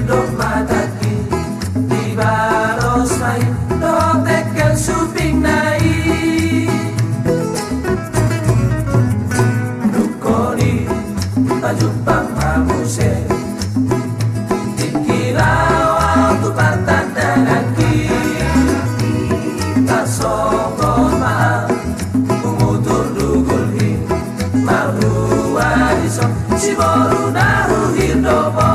hidup mataki di baros main do tekel suping nai dukoni tajupang mamuse dikilau tu partan dengan ki tak songkon maaf umutur dugulhi marhua iso si boru nahu hirdopo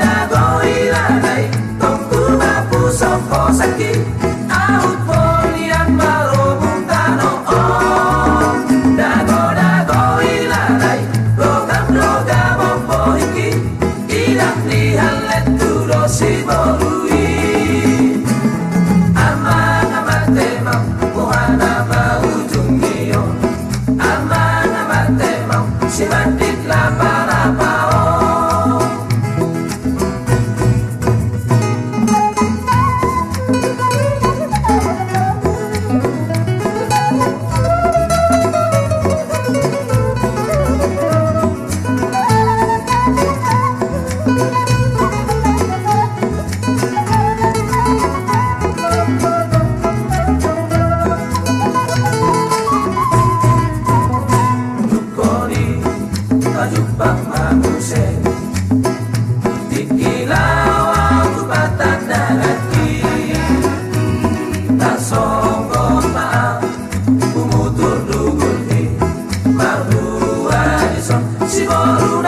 dago ilanai tongku mapu soko sakit ahut polian marobung tano om dago ilanai logam ombohiki idak lihan leturo si borui amang amatemang buhana maujung niyo amang amatemang si bandit lapar-lapao Jupang manguse dikilau aku batang dagati tak songkon maaf umutur dugulhi marhua ison si boru